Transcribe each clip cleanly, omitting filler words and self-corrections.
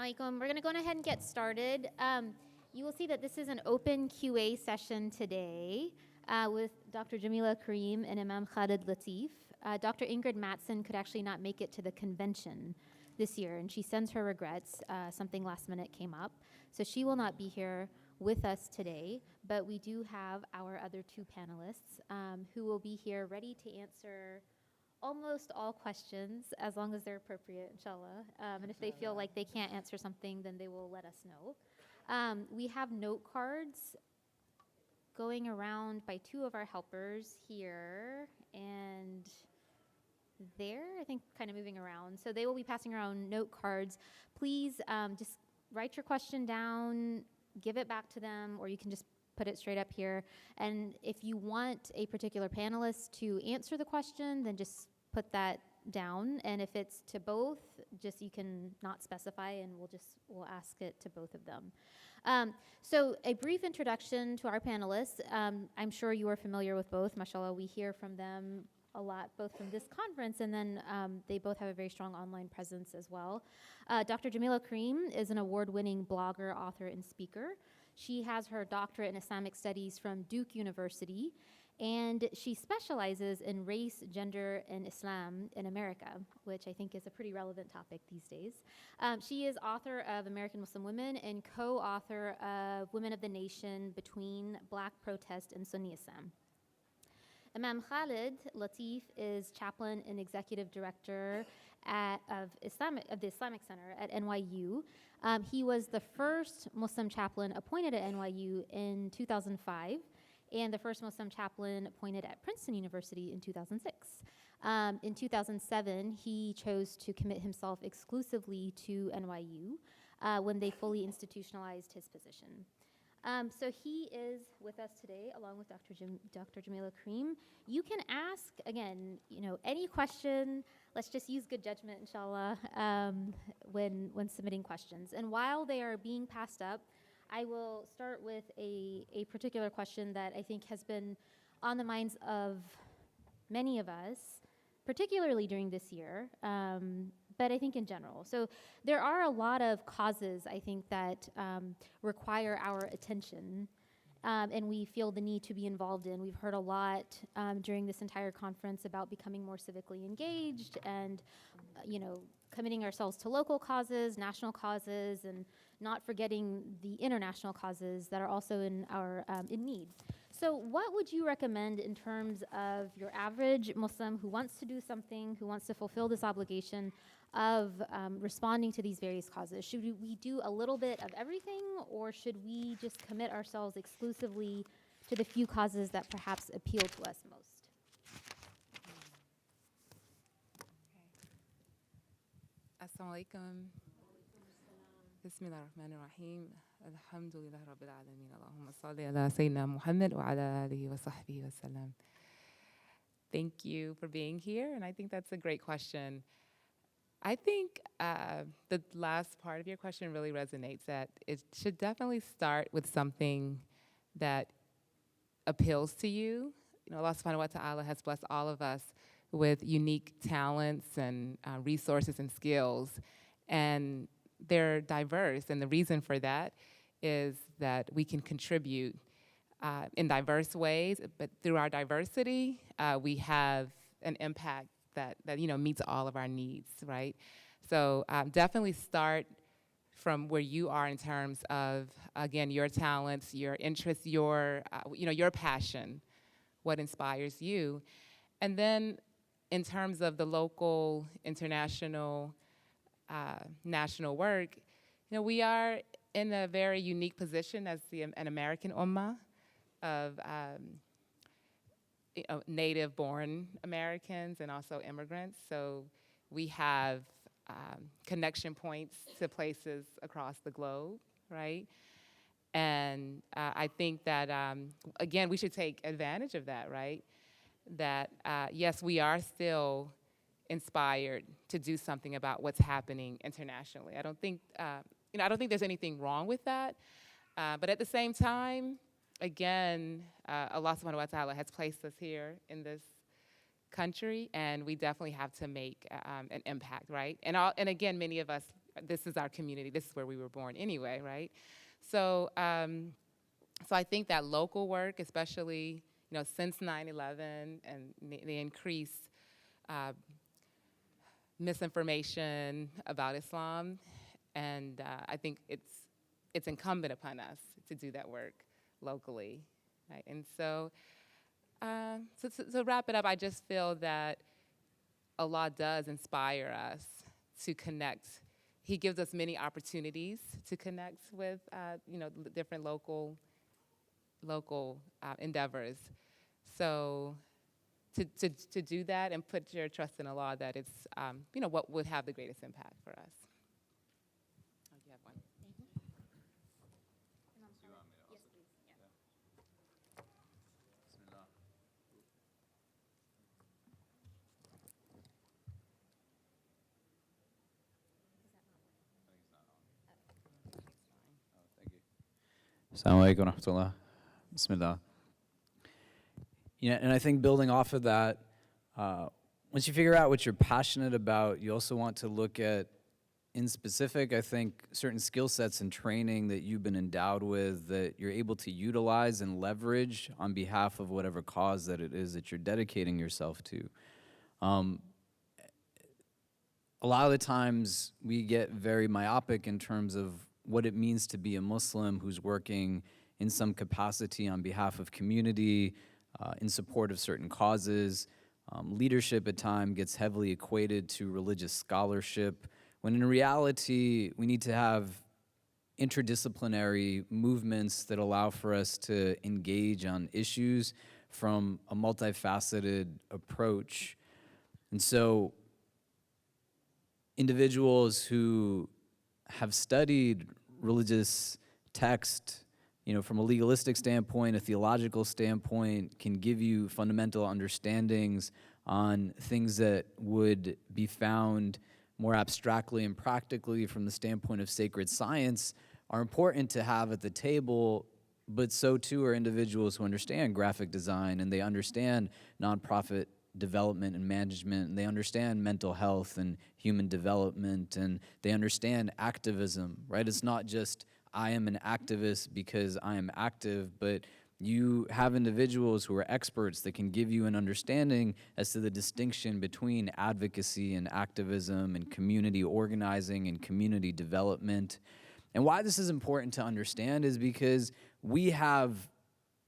alaikum. We're going to go ahead and get started. You will see that this is an open QA session today with Dr. Jamillah, Karim, and Imam Khalid, Latif. Dr. Ingrid Mattson could actually not make it to the convention this year, and she sends her regrets. Something last minute came up. So she will not be here with us today, but we do have our other two panelists who will be here ready to answer almost all questions, as long as they're appropriate, inshallah. And if they feel like they can't answer something, then they will let us know. We have note cards going around by two of our helpers here and there, I think kind of moving around. So they will be passing around note cards. Please just write your question down, give it back to them, or you can just put it straight up here. And if you want a particular panelist to answer the question, then just put that down. And if it's to both, just you can not specify, and we'll ask it to both of them. So a brief introduction to our panelists. I'm sure you are familiar with both. MashaAllah, we hear from them a lot, both from this conference, and then they both have a very strong online presence as well. Dr. Jamillah Karim is an award-winning blogger, author, and speaker. She has her doctorate in Islamic Studies from Duke University, and she specializes in race, gender, and Islam in America, which I think is a pretty relevant topic these days. She is author of American Muslim Women and co-author of Women of the Nation Between Black Protest and Sunni Islam. Imam Khalid Latif is chaplain and executive director of the Islamic Center at NYU. He was the first Muslim chaplain appointed at NYU in 2005 and the first Muslim chaplain appointed at Princeton University in 2006. In 2007, he chose to commit himself exclusively to NYU when they fully institutionalized his position. So he is with us today, along with Dr. Jamillah Karim. You can ask, again, any question. Let's just use good judgment, inshallah, when submitting questions. And while they are being passed up, I will start with a particular question that I think has been on the minds of many of us, particularly during this year, but I think in general. So there are a lot of causes, I think, that require our attention, and we feel the need to be involved in. We've heard a lot during this entire conference about becoming more civically engaged and, committing ourselves to local causes, national causes, and not forgetting the international causes that are also in need. So what would you recommend in terms of your average Muslim who wants to do something, who wants to fulfill this obligation of responding to these various causes? Should we do a little bit of everything, or should we just commit ourselves exclusively to the few causes that perhaps appeal to us most? Assalamu alaikum. Bismillah ar-Rahman ar-Rahim. Alhamdulillah Rabbil Alameen. Allahumma salli ala Sayyidina Muhammad wa ala alihi wa sahbihi wa sallam. Thank you for being here, and I think that's a great question. I think the last part of your question really resonates, that it should definitely start with something that appeals to you. Allah subhanahu wa ta'ala has blessed all of us with unique talents and resources and skills, and they're diverse, and the reason for that is that we can contribute in diverse ways, but through our diversity, we have an impact that meets all of our needs, right? So definitely start from where you are in terms of, again, your talents, your interests, your passion, what inspires you, and then in terms of the local, international, national work, we are in a very unique position as an American ummah of native-born Americans and also immigrants. So we have connection points to places across the globe, right? And I think that, again, we should take advantage of that, right? That, yes, we are still inspired to do something about what's happening internationally. I don't think there's anything wrong with that. But at the same time, again, Allah subhanahu wa ta'ala has placed us here in this country, and we definitely have to make an impact, right? And again, many of us this is our community. This is where we were born anyway, right? So, so I think that local work, especially, since 9/11 and the increased misinformation about Islam, and I think it's incumbent upon us to do that work locally, right? And so, to wrap it up, I just feel that Allah does inspire us to connect. He gives us many opportunities to connect with, different local endeavors. So to do that and put your trust in Allah, that it's, what would have the greatest impact for us. Oh, you have one. Assalamu alaikum wa rahmatullah. Bismillah. And I think building off of that, once you figure out what you're passionate about, you also want to look at, in specific, I think, certain skill sets and training that you've been endowed with that you're able to utilize and leverage on behalf of whatever cause that it is that you're dedicating yourself to. A lot of the times we get very myopic in terms of what it means to be a Muslim who's working in some capacity on behalf of community, in support of certain causes. Leadership at times gets heavily equated to religious scholarship, when in reality, we need to have interdisciplinary movements that allow for us to engage on issues from a multifaceted approach. And so individuals who have studied religious text, from a legalistic standpoint, a theological standpoint, can give you fundamental understandings on things that would be found more abstractly and practically from the standpoint of sacred science, are important to have at the table, but so too are individuals who understand graphic design, and they understand nonprofit development and management, and they understand mental health and human development, and they understand activism, right? It's not just I am an activist because I am active, but you have individuals who are experts that can give you an understanding as to the distinction between advocacy and activism and community organizing and community development. And why this is important to understand is because we have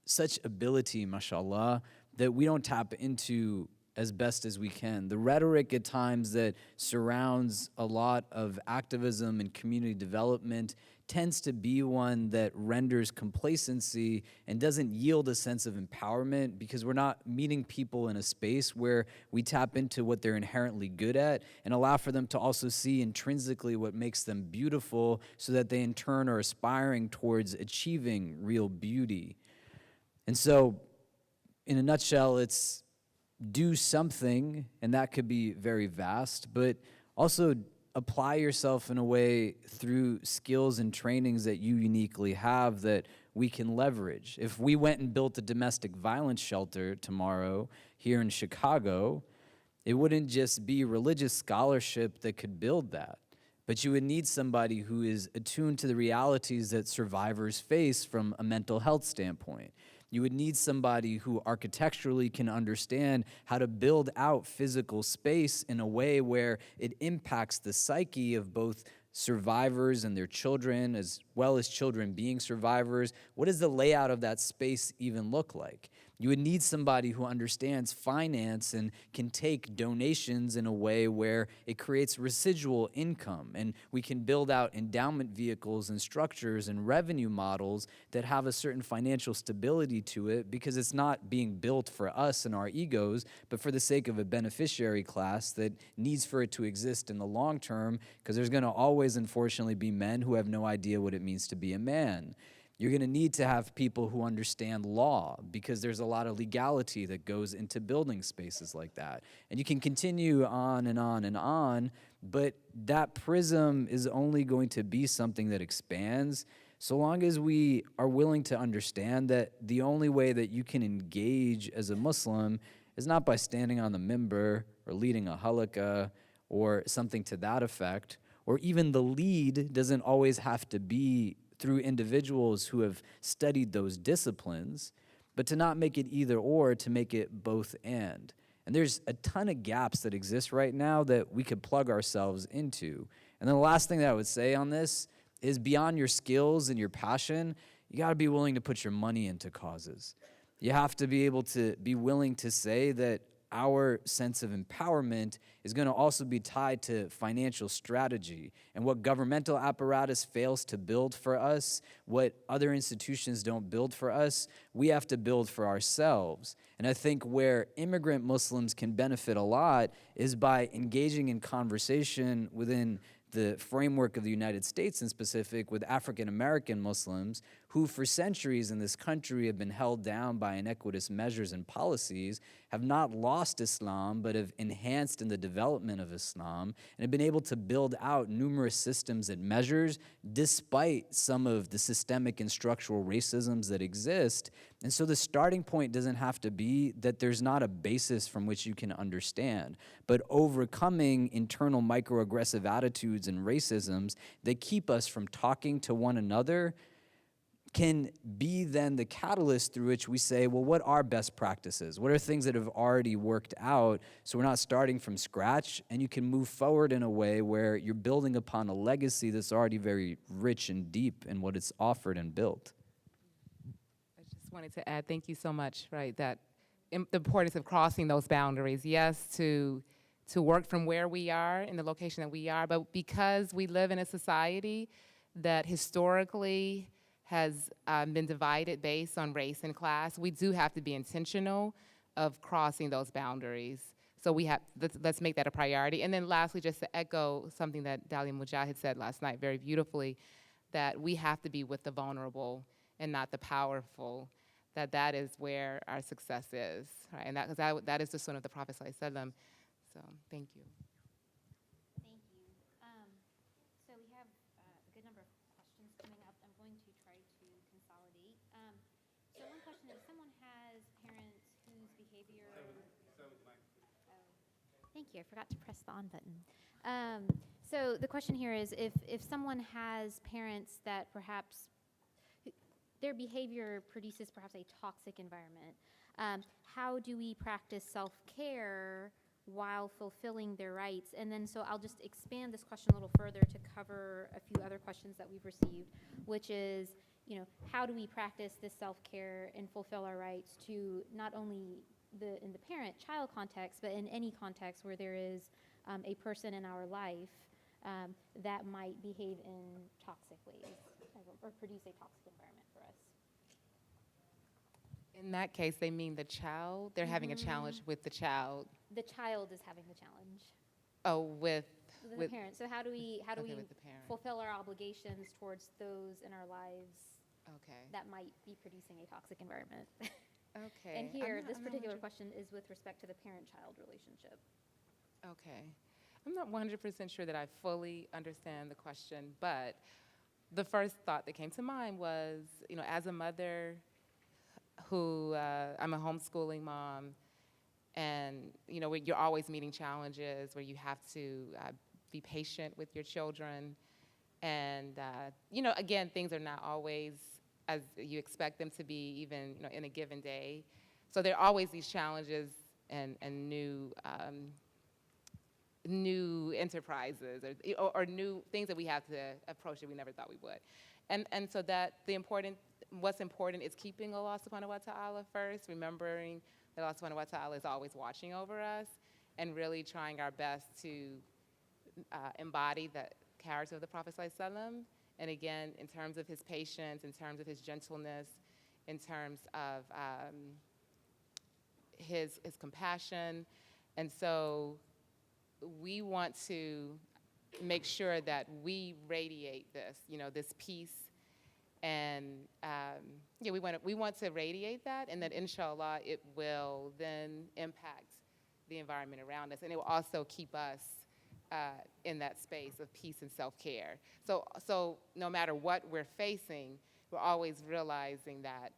such ability, mashallah, that we don't tap into as best as we can. The rhetoric at times that surrounds a lot of activism and community development tends to be one that renders complacency and doesn't yield a sense of empowerment, because we're not meeting people in a space where we tap into what they're inherently good at and allow for them to also see intrinsically what makes them beautiful, so that they in turn are aspiring towards achieving real beauty. And so, in a nutshell, it's do something, and that could be very vast, but also apply yourself in a way through skills and trainings that you uniquely have that we can leverage. If we went and built a domestic violence shelter tomorrow here in Chicago, it wouldn't just be religious scholarship that could build that, but you would need somebody who is attuned to the realities that survivors face from a mental health standpoint. You would need somebody who architecturally can understand how to build out physical space in a way where it impacts the psyche of both survivors and their children, as well as children being survivors. What does the layout of that space even look like? You would need somebody who understands finance and can take donations in a way where it creates residual income, and we can build out endowment vehicles and structures and revenue models that have a certain financial stability to it, because it's not being built for us and our egos, but for the sake of a beneficiary class that needs for it to exist in the long term, because there's going to always, unfortunately, be men who have no idea what it means to be a man. You're going to need to have people who understand law, because there's a lot of legality that goes into building spaces like that. And you can continue on and on and on, but that prism is only going to be something that expands so long as we are willing to understand that the only way that you can engage as a Muslim is not by standing on the mimbar or leading a halaqah or something to that effect, or even the lead doesn't always have to be through individuals who have studied those disciplines, but to not make it either or, to make it both and. And there's a ton of gaps that exist right now that we could plug ourselves into. And then the last thing that I would say on this is, beyond your skills and your passion, you gotta be willing to put your money into causes. You have to be able to be willing to say that our sense of empowerment is going to also be tied to financial strategy, and what governmental apparatus fails to build for us, what other institutions don't build for us, we have to build for ourselves. And I think where immigrant Muslims can benefit a lot is by engaging in conversation within the framework of the United States, in specific with African American Muslims, who for centuries in this country have been held down by inequitous measures and policies, have not lost Islam, but have enhanced in the development of Islam, and have been able to build out numerous systems and measures despite some of the systemic and structural racisms that exist. And so the starting point doesn't have to be that there's not a basis from which you can understand, but overcoming internal microaggressive attitudes and racisms that keep us from talking to one another can be then the catalyst through which we say, well, what are best practices? What are things that have already worked out, so we're not starting from scratch, and you can move forward in a way where you're building upon a legacy that's already very rich and deep in what it's offered and built. I just wanted to add, thank you so much, right, that the importance of crossing those boundaries. Yes, to work from where we are, in the location that we are, but because we live in a society that historically has been divided based on race and class, we do have to be intentional of crossing those boundaries. So let's make that a priority. And then lastly, just to echo something that Dalia Mujahid said last night very beautifully, that we have to be with the vulnerable and not the powerful, that is where our success is, right? And that is the sunnah of the Prophet ﷺ. So thank you. Thank you. So we have a good number of questions coming up. I'm going to try to consolidate. So one question is, someone has parents whose behavior... Thank you. I forgot to press the on button. So the question here is, if someone has parents that perhaps their behavior produces perhaps a toxic environment, how do we practice self-care while fulfilling their rights? And then so I'll just expand this question a little further to cover a few other questions that we've received, which is, how do we practice this self-care and fulfill our rights to not only in the parent-child context, but in any context where there is a person in our life that might behave in toxic ways or produce a toxic environment for us. In that case, they mean the child? They're having a challenge with the child? The child is having the challenge. Oh, with the parent. So how do we with the parent. fulfill our obligations towards those in our lives Okay. that might be producing a toxic environment? Okay. And here, this I'm not particular 100 question is with respect to the parent-child relationship. Okay. I'm not 100% sure that I fully understand the question, but the first thought that came to mind was, as a mother who, I'm a homeschooling mom, and, you're always meeting challenges where you have to be patient with your children. And, again, things are not always as you expect them to be, even, in a given day. So there are always these challenges and new enterprises or new things that we have to approach that we never thought we would. And so that what's important is keeping Allah subhanahu wa ta'ala first, remembering that Allah subhanahu wa ta'ala is always watching over us, and really trying our best to embody the character of the Prophet sallallahu alaihi wasallam. And again, in terms of his patience, in terms of his gentleness, in terms of his compassion. And so we want to make sure that we radiate this, this peace. And we want to radiate that, and that inshallah it will then impact the environment around us, and it will also keep us in that space of peace and self-care. So no matter what we're facing, we're always realizing that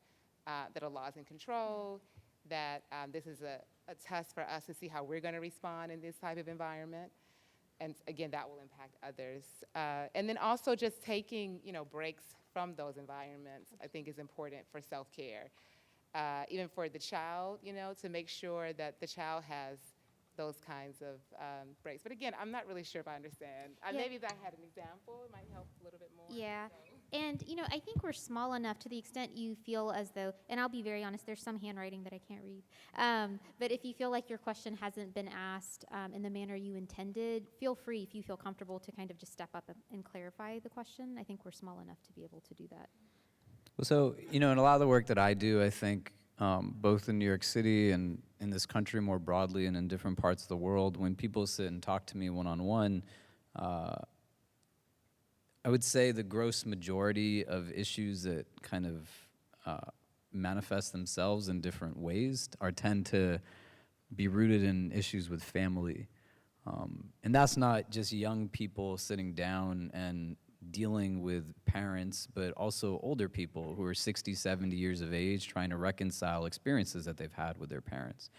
Allah is in control, that this is a test for us to see how we're going to respond in this type of environment, and again, that will impact others. And then also just taking, breaks from those environments, I think is important for self-care. Even for the child, to make sure that the child has those kinds of breaks. But again, I'm not really sure if I understand. Maybe if I had an example, it might help a little bit more. Yeah. So. And, I think we're small enough to the extent you feel as though, and I'll be very honest, there's some handwriting that I can't read. But if you feel like your question hasn't been asked in the manner you intended, feel free, if you feel comfortable, to kind of just step up and clarify the question. I think we're small enough to be able to do that. Well, so, in a lot of the work that I do, I think both in New York City and in this country more broadly and in different parts of the world, when people sit and talk to me one-on-one, I would say the gross majority of issues that kind of manifest themselves in different ways tend to be rooted in issues with family. And that's not just young people sitting down and dealing with parents, but also older people who are 60, 70 years of age trying to reconcile experiences that they've had with their parents.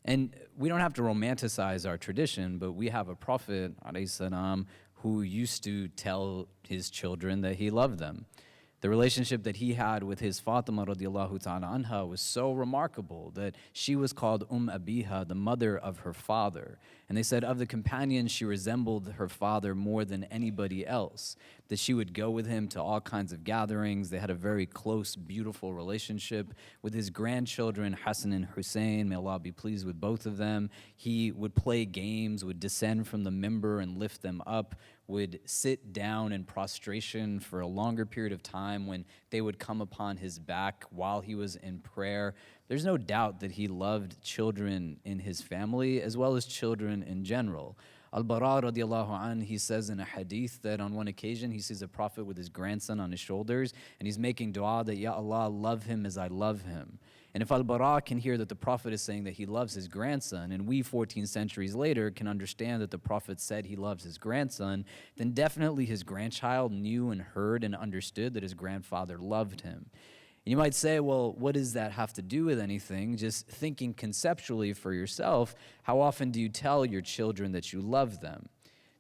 And we don't have to romanticize our tradition, but we have a prophet, alayhi salam, who used to tell his children that he loved them. The relationship that he had with his Fatima radiallahu ta'ala anha was so remarkable that she was called Abiha, the mother of her father. And they said of the companions, she resembled her father more than anybody else, that she would go with him to all kinds of gatherings. They had a very close, beautiful relationship with his grandchildren, Hassan and Hussein. May Allah be pleased with both of them. He would play games, would descend from the mimbar and lift them up, would sit down in prostration for a longer period of time when they would come upon his back while he was in prayer. There's no doubt that he loved children in his family as well as children in general. Al-Bara radiallahu anh, he says in a hadith that on one occasion he sees a prophet with his grandson on his shoulders and he's making dua that, Ya Allah, love him as I love him. And if Al-Bara can hear that the Prophet is saying that he loves his grandson, and we 14 centuries later can understand that the Prophet said he loves his grandson, then definitely his grandchild knew and heard and understood that his grandfather loved him. And you might say, well, what does that have to do with anything? Just thinking conceptually for yourself, how often do you tell your children that you love them,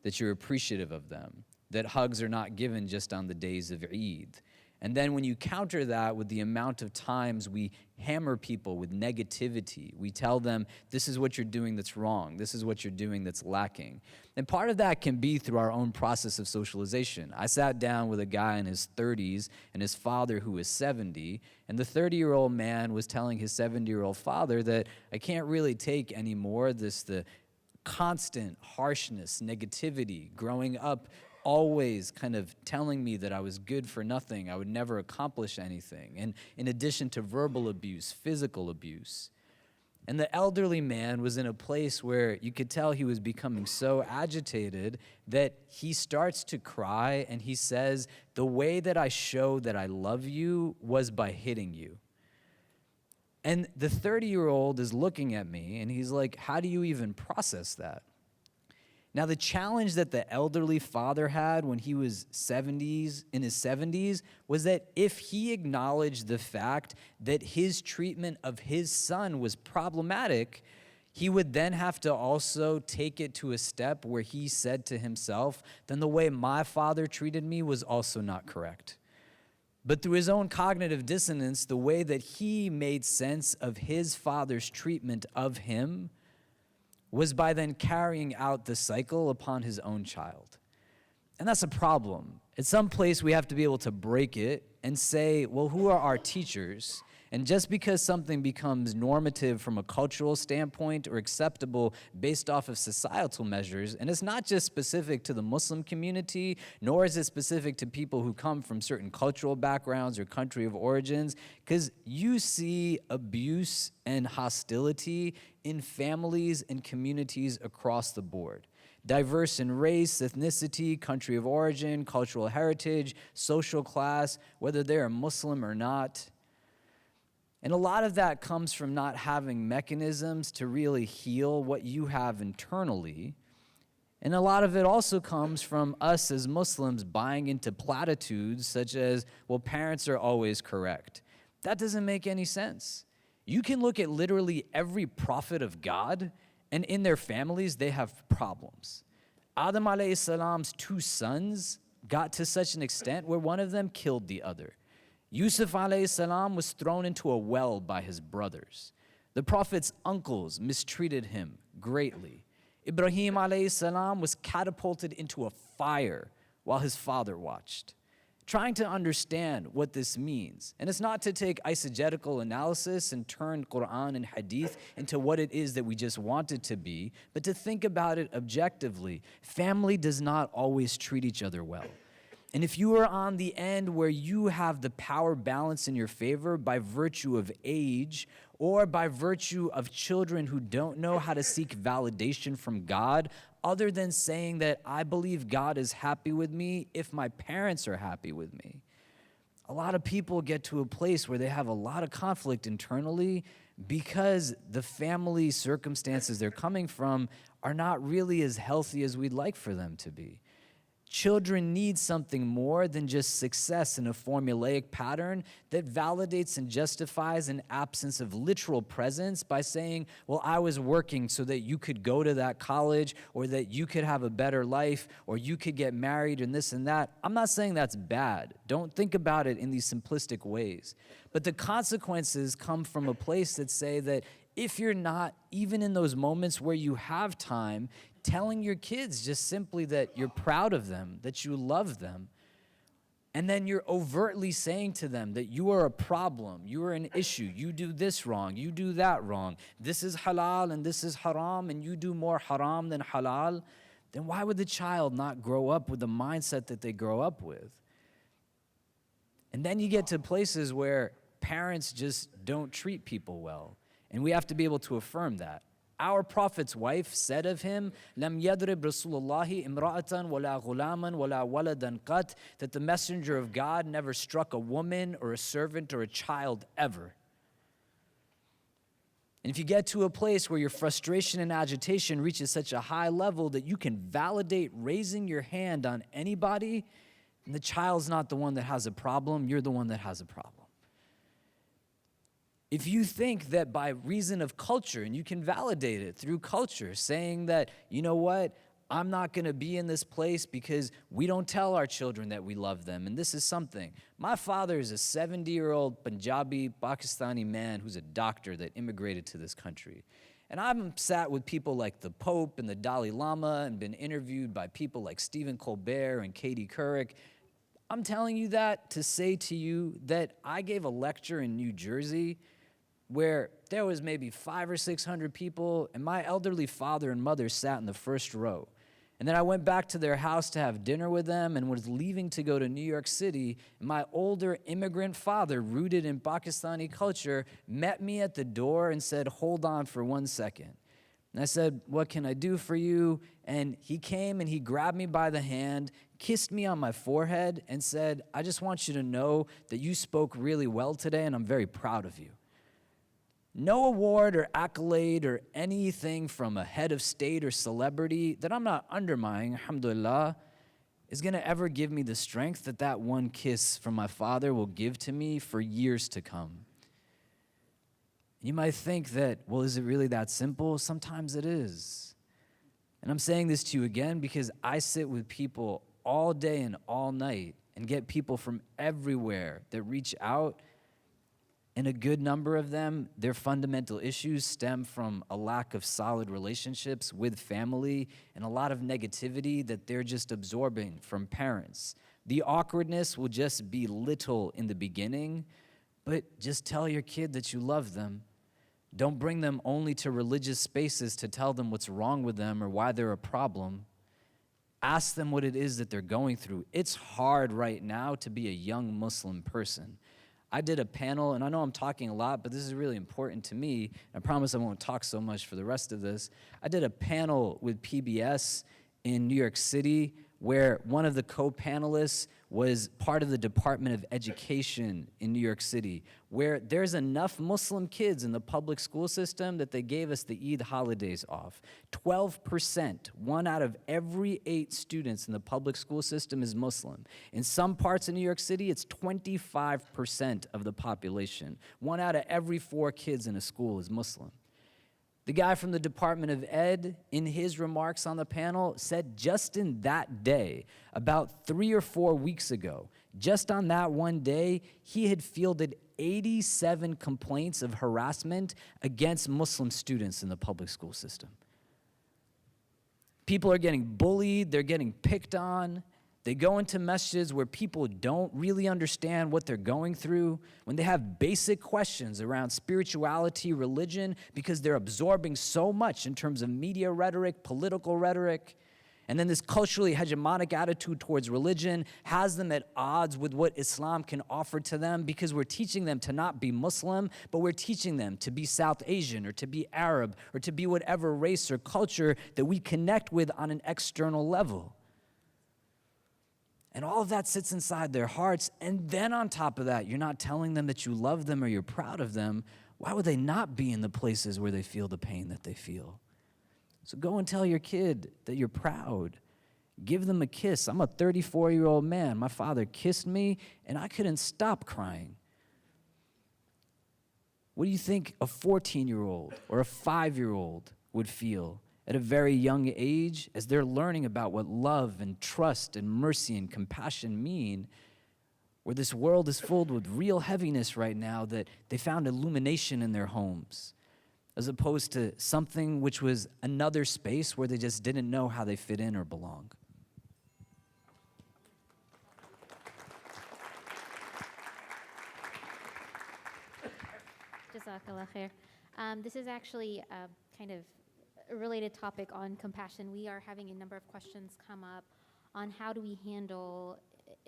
that you're appreciative of them, that hugs are not given just on the days of Eid? And then when you counter that with the amount of times we hammer people with negativity, we tell them, this is what you're doing that's wrong, this is what you're doing that's lacking. And part of that can be through our own process of socialization. I sat down with a guy in his 30s and his father who was 70, and the 30-year-old man was telling his 70-year-old father that I can't really take anymore the constant harshness, negativity, growing up always kind of telling me that I was good for nothing, I would never accomplish anything, and in addition to verbal abuse, physical abuse. And the elderly man was in a place where you could tell he was becoming so agitated that he starts to cry and he says, the way that I show that I love you was by hitting you. And the 30-year-old is looking at me and he's like, how do you even process that? Now, the challenge that the elderly father had when he was in his 70s, was that if he acknowledged the fact that his treatment of his son was problematic, he would then have to also take it to a step where he said to himself, then the way my father treated me was also not correct. But through his own cognitive dissonance, the way that he made sense of his father's treatment of him was by then carrying out the cycle upon his own child. And that's a problem. At some place, we have to be able to break it and say, well, who are our teachers? And just because something becomes normative from a cultural standpoint or acceptable based off of societal measures, and it's not just specific to the Muslim community, nor is it specific to people who come from certain cultural backgrounds or country of origins, because you see abuse and hostility in families and communities across the board. Diverse in race, ethnicity, country of origin, cultural heritage, social class, whether they're Muslim or not. And a lot of that comes from not having mechanisms to really heal what you have internally. And a lot of it also comes from us as Muslims buying into platitudes such as, well, parents are always correct. That doesn't make any sense. You can look at literally every prophet of God, and in their families, they have problems. Adam alayhi salam's 2 sons got to such an extent where one of them killed the other. Yusuf alayhi salam was thrown into a well by his brothers. The Prophet's uncles mistreated him greatly. Ibrahim alayhi salam was catapulted into a fire while his father watched. Trying to understand what this means. And it's not to take eisegetical analysis and turn Quran and Hadith into what it is that we just want it to be, but to think about it objectively. Family does not always treat each other well. And if you are on the end where you have the power balance in your favor by virtue of age or by virtue of children who don't know how to seek validation from God, other than saying that I believe God is happy with me if my parents are happy with me. A lot of people get to a place where they have a lot of conflict internally because the family circumstances they're coming from are not really as healthy as we'd like for them to be. Children need something more than just success in a formulaic pattern that validates and justifies an absence of literal presence by saying, well, I was working so that you could go to that college or that you could have a better life or you could get married and this and that. I'm not saying that's bad. Don't think about it in these simplistic ways. But the consequences come from a place that say that if you're not, even in those moments where you have time, telling your kids just simply that you're proud of them, that you love them, and then you're overtly saying to them that you are a problem, you are an issue, you do this wrong, you do that wrong, this is halal and this is haram, and you do more haram than halal, then why would the child not grow up with the mindset that they grow up with? And then you get to places where parents just don't treat people well, and we have to be able to affirm that. Our Prophet's wife said of him, "Lam yadrib Rasulullahi imra'atan wala ghulaman wala waladan qat," that the messenger of God never struck a woman or a servant or a child ever. And if you get to a place where your frustration and agitation reaches such a high level that you can validate raising your hand on anybody, and the child's not the one that has a problem, you're the one that has a problem. If you think that by reason of culture, and you can validate it through culture, saying that, you know what, I'm not going to be in this place because we don't tell our children that we love them, and this is something. My father is a 70-year-old Punjabi, Pakistani man who's a doctor that immigrated to this country. And I've sat with people like the Pope and the Dalai Lama and been interviewed by people like Stephen Colbert and Katie Couric. I'm telling you that to say to you that I gave a lecture in New Jersey where there was maybe 500 or 600 people, and my elderly father and mother sat in the first row. And then I went back to their house to have dinner with them and was leaving to go to New York City. And my older immigrant father, rooted in Pakistani culture, met me at the door and said, "Hold on for 1 second." And I said, "What can I do for you?" And he came and he grabbed me by the hand, kissed me on my forehead, and said, "I just want you to know that you spoke really well today, and I'm very proud of you." No award or accolade or anything from a head of state or celebrity that I'm not undermining, alhamdulillah, is going to ever give me the strength that that one kiss from my father will give to me for years to come. You might think that, well, is it really that simple? Sometimes it is. And I'm saying this to you again because I sit with people all day and all night and get people from everywhere that reach out. And a good number of them, their fundamental issues stem from a lack of solid relationships with family and a lot of negativity that they're just absorbing from parents. The awkwardness will just be little in the beginning, but just tell your kid that you love them. Don't bring them only to religious spaces to tell them what's wrong with them or why they're a problem. Ask them what it is that they're going through. It's hard right now to be a young Muslim person. I did a panel, and I know I'm talking a lot, but this is really important to me. I promise I won't talk so much for the rest of this. I did a panel with PBS in New York City where one of the co-panelists was part of the Department of Education in New York City, where there's enough Muslim kids in the public school system that they gave us the Eid holidays off. 12%, 1 out of every 8 students in the public school system is Muslim. In some parts of New York City, it's 25% of the population. 1 out of every 4 kids in a school is Muslim. The guy from the Department of Ed, in his remarks on the panel, said just in that day, about 3 or 4 weeks ago, just on that one day, he had fielded 87 complaints of harassment against Muslim students in the public school system. People are getting bullied, they're getting picked on. They go into masjids where people don't really understand what they're going through, when they have basic questions around spirituality, religion, because they're absorbing so much in terms of media rhetoric, political rhetoric. And then this culturally hegemonic attitude towards religion has them at odds with what Islam can offer to them, because we're teaching them to not be Muslim, but we're teaching them to be South Asian or to be Arab or to be whatever race or culture that we connect with on an external level. And all of that sits inside their hearts. And then on top of that, you're not telling them that you love them or you're proud of them. Why would they not be in the places where they feel the pain that they feel? So go and tell your kid that you're proud. Give them a kiss. I'm a 34-year-old man. My father kissed me, and I couldn't stop crying. What do you think a 14-year-old or a 5-year-old would feel at a very young age as they're learning about what love and trust and mercy and compassion mean, where this world is filled with real heaviness right now, that they found illumination in their homes, as opposed to something which was another space where they just didn't know how they fit in or belong. Jazakallah khair. This is actually kind of a related topic on compassion. We are having a number of questions come up on how do we handle,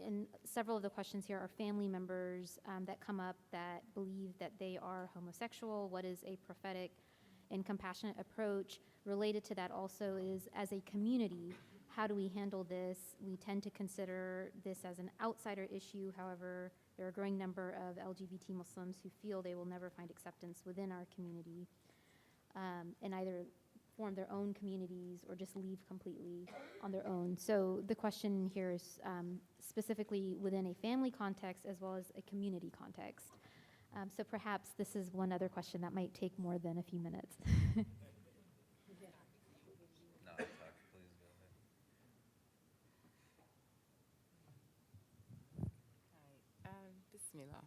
and several of the questions here are family members that come up that believe that they are homosexual. What is a prophetic and compassionate approach? Related to that also is, as a community, how do we handle this? We tend to consider this as an outsider issue. However, there are a growing number of LGBT Muslims who feel they will never find acceptance within our community, and either form their own communities or just leave completely on their own. So the question here is specifically within a family context as well as a community context. So perhaps this is one other question that might take more than a few minutes. Bismillah.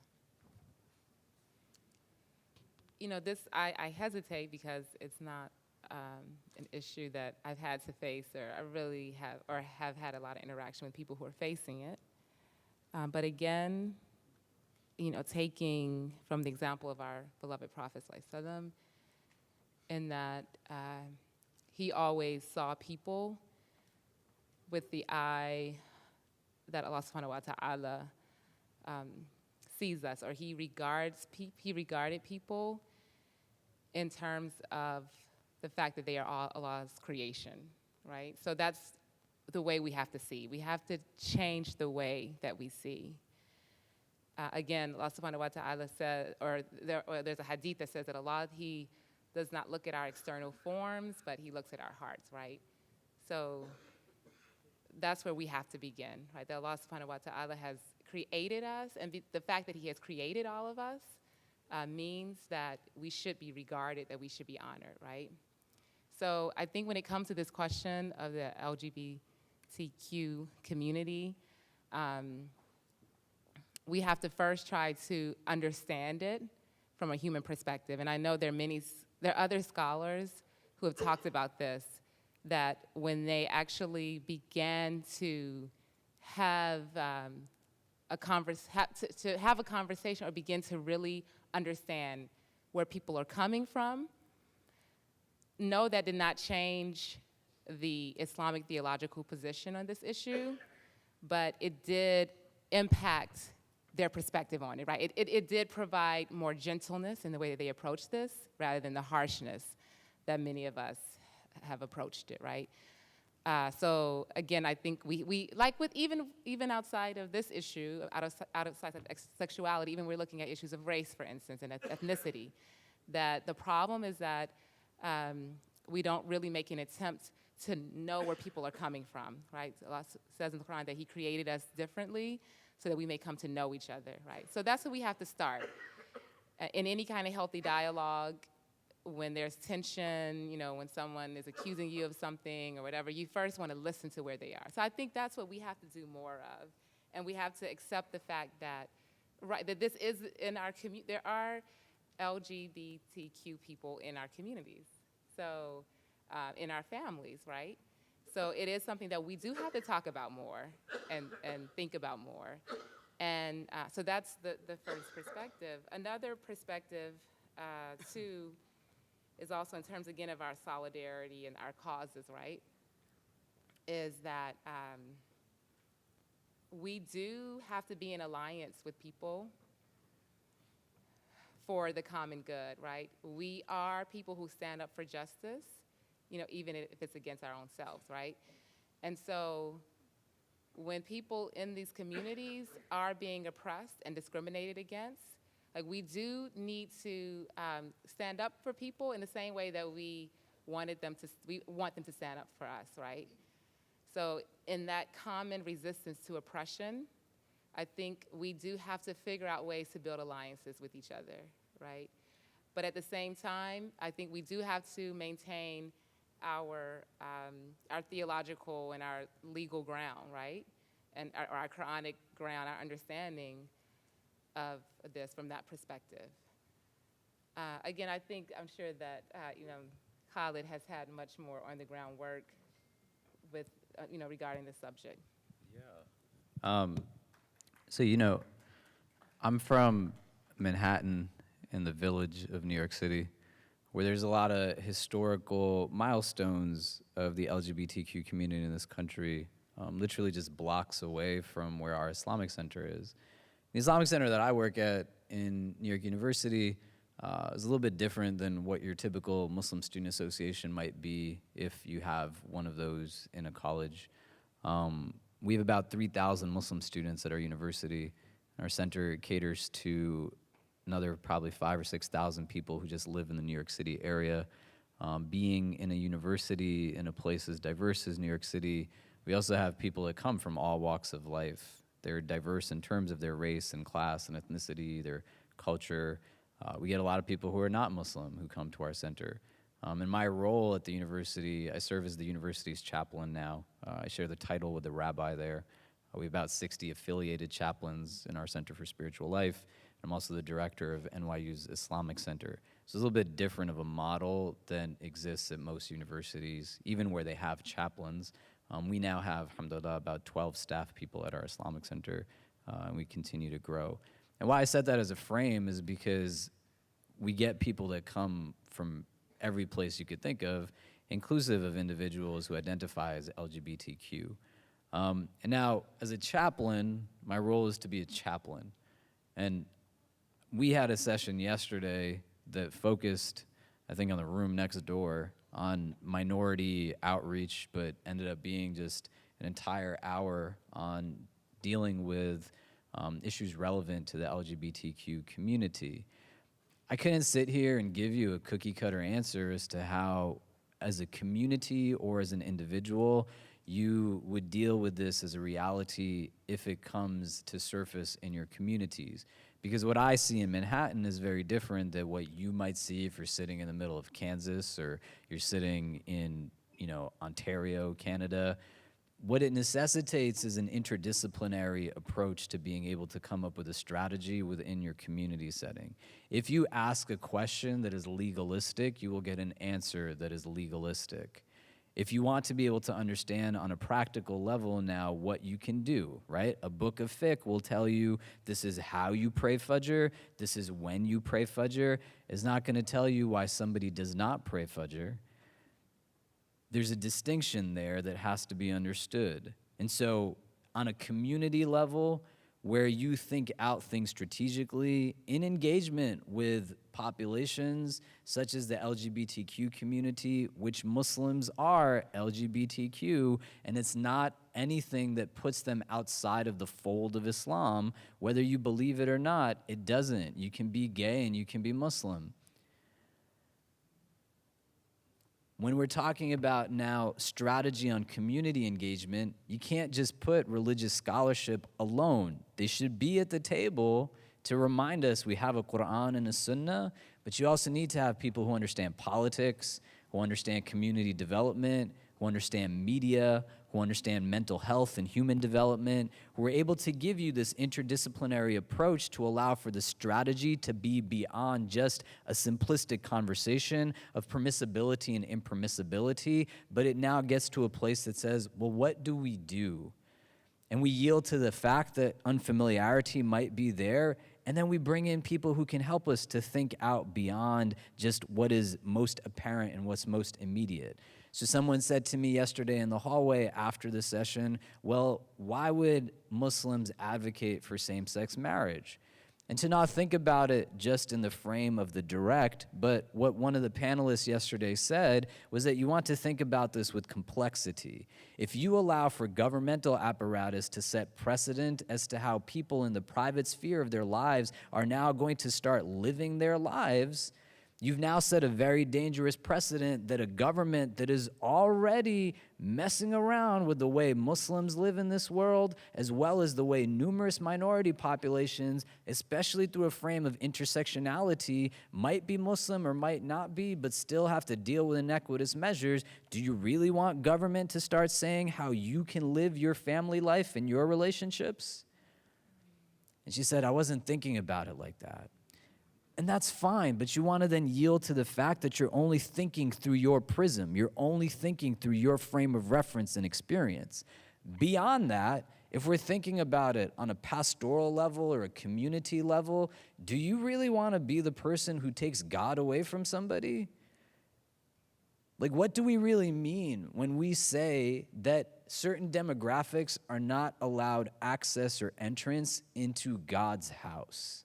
You know, this, I hesitate because it's not an issue that I've had to face, or I really have had a lot of interaction with people who are facing it. But again, you know, taking from the example of our beloved Prophet ﷺ, in that he always saw people with the eye that Allah subhanahu wa ta'ala sees us, or he regarded people in terms of the fact that they are all Allah's creation, right? So that's the way we have to see. We have to change the way that we see. Again, Allah subhanahu wa ta'ala says, there's a hadith that says that Allah, he does not look at our external forms, but he looks at our hearts, right? So that's where we have to begin, right? That Allah subhanahu wa ta'ala has created us, and the fact that he has created all of us means that we should be regarded, that we should be honored, right? So I think when it comes to this question of the LGBTQ community, we have to first try to understand it from a human perspective. And I know there are other scholars who have talked about this, that when they actually began to have a conversation or begin to really understand where people are coming from, no, that did not change the Islamic theological position on this issue, but it did impact their perspective on it, right? It did provide more gentleness in the way that they approach this, rather than the harshness that many of us have approached it, right? So again, I think we like with even outside of this issue, outside of sexuality, even we're looking at issues of race, for instance, and ethnicity, that the problem is that we don't really make an attempt to know where people are coming from, right? Allah says in the Quran that he created us differently so that we may come to know each other, right? So that's where we have to start. In any kind of healthy dialogue, when there's tension, when someone is accusing you of something or whatever, you first want to listen to where they are. So I think that's what we have to do more of. And we have to accept the fact that, that this is in our community. There are LGBTQ people in our communities, so in our families, right? So it is something that we do have to talk about more and think about more. And so that's the first perspective. Another perspective, too, is also in terms, again, of our solidarity and our causes, right, is that we do have to be in alliance with people for the common good, right? We are people who stand up for justice, even if it's against our own selves, right? And so when people in these communities are being oppressed and discriminated against, we do need to stand up for people in the same way that we want them to stand up for us, right? So in that common resistance to oppression, I think we do have to figure out ways to build alliances with each other, right? But at the same time, I think we do have to maintain our theological and our legal ground, right? And our Quranic ground, our understanding of this from that perspective. Again, I'm sure that Khalid has had much more on the ground work with regarding this subject. Yeah. So I'm from Manhattan in the Village of New York City, where there's a lot of historical milestones of the LGBTQ community in this country, literally just blocks away from where our Islamic Center is. The Islamic Center that I work at in New York University is a little bit different than what your typical Muslim Student Association might be if you have one of those in a college. We have about 3,000 Muslim students at our university. Our center caters to another probably 5,000 or 6,000 people who just live in the New York City area. Being in a university in a place as diverse as New York City, we also have people that come from all walks of life. They're diverse in terms of their race and class and ethnicity, their culture. We get a lot of people who are not Muslim who come to our center. In my role at the university, I serve as the university's chaplain now. I share the title with the rabbi there. We have about 60 affiliated chaplains in our Center for Spiritual Life. I'm also the director of NYU's Islamic Center. So it's a little bit different of a model than exists at most universities, even where they have chaplains. We now have, alhamdulillah, about 12 staff people at our Islamic Center, and we continue to grow. And why I set that as a frame is because we get people that come from every place you could think of, inclusive of individuals who identify as LGBTQ. And now, as a chaplain, my role is to be a chaplain. And we had a session yesterday that focused, I think, on the room next door on minority outreach, but ended up being just an entire hour on dealing with issues relevant to the LGBTQ community. I couldn't sit here and give you a cookie-cutter answer as to how, as a community or as an individual, you would deal with this as a reality if it comes to surface in your communities. Because what I see in Manhattan is very different than what you might see if you're sitting in the middle of Kansas or you're sitting in, Ontario, Canada. What it necessitates is an interdisciplinary approach to being able to come up with a strategy within your community setting. If you ask a question that is legalistic, you will get an answer that is legalistic. If you want to be able to understand on a practical level now what you can do, right? A book of fiqh will tell you this is how you pray Fajr, this is when you pray Fajr. It's not going to tell you why somebody does not pray Fajr. There's a distinction there that has to be understood. And so on a community level, where you think out things strategically in engagement with populations such as the LGBTQ community, which Muslims are LGBTQ, and it's not anything that puts them outside of the fold of Islam, whether you believe it or not, it doesn't. You can be gay and you can be Muslim. When we're talking about now strategy on community engagement, you can't just put religious scholarship alone. They should be at the table to remind us we have a Quran and a Sunnah, but you also need to have people who understand politics, who understand community development, who understand media, who understand mental health and human development, who are able to give you this interdisciplinary approach to allow for the strategy to be beyond just a simplistic conversation of permissibility and impermissibility, but it now gets to a place that says, well, what do we do? And we yield to the fact that unfamiliarity might be there, and then we bring in people who can help us to think out beyond just what is most apparent and what's most immediate. So someone said to me yesterday in the hallway after the session, well, why would Muslims advocate for same-sex marriage? And to not think about it just in the frame of the direct, but what one of the panelists yesterday said was that you want to think about this with complexity. If you allow for governmental apparatus to set precedent as to how people in the private sphere of their lives are now going to start living their lives, you've now set a very dangerous precedent that a government that is already messing around with the way Muslims live in this world, as well as the way numerous minority populations, especially through a frame of intersectionality, might be Muslim or might not be, but still have to deal with inequitous measures. Do you really want government to start saying how you can live your family life and your relationships? And she said, I wasn't thinking about it like that. And that's fine, but you want to then yield to the fact that you're only thinking through your prism. You're only thinking through your frame of reference and experience. Beyond that, if we're thinking about it on a pastoral level or a community level, do you really want to be the person who takes God away from somebody? Like, what do we really mean when we say that certain demographics are not allowed access or entrance into God's house?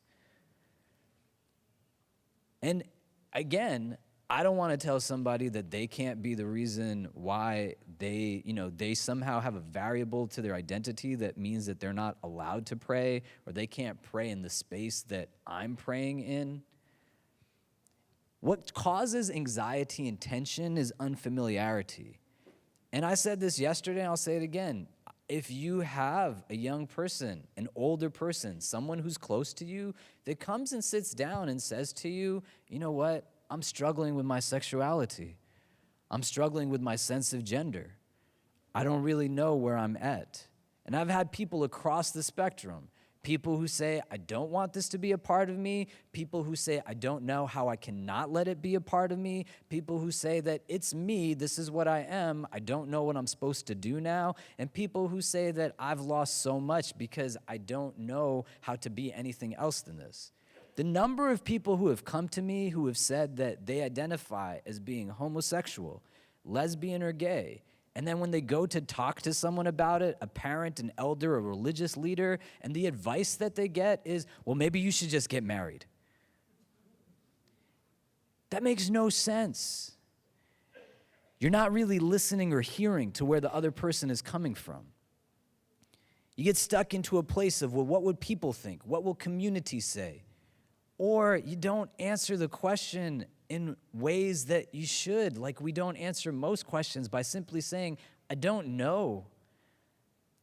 And again, I don't want to tell somebody that they can't be the reason why they somehow have a variable to their identity that means that they're not allowed to pray, or they can't pray in the space that I'm praying in. What causes anxiety and tension is unfamiliarity. And I said this yesterday, and I'll say it again. If you have a young person, an older person, someone who's close to you that comes and sits down and says to you, you know what, I'm struggling with my sexuality. I'm struggling with my sense of gender. I don't really know where I'm at. And I've had people across the spectrum, people who say, I don't want this to be a part of me. People who say, I don't know how I cannot let it be a part of me. People who say that it's me, this is what I am. I don't know what I'm supposed to do now. And people who say that I've lost so much because I don't know how to be anything else than this. The number of people who have come to me who have said that they identify as being homosexual, lesbian, or gay, and then when they go to talk to someone about it, a parent, an elder, a religious leader, and the advice that they get is, well, maybe you should just get married. That makes no sense. You're not really listening or hearing to where the other person is coming from. You get stuck into a place of, well, what would people think? What will community say? Or you don't answer the question in ways that you should. Like, we don't answer most questions by simply saying, I don't know.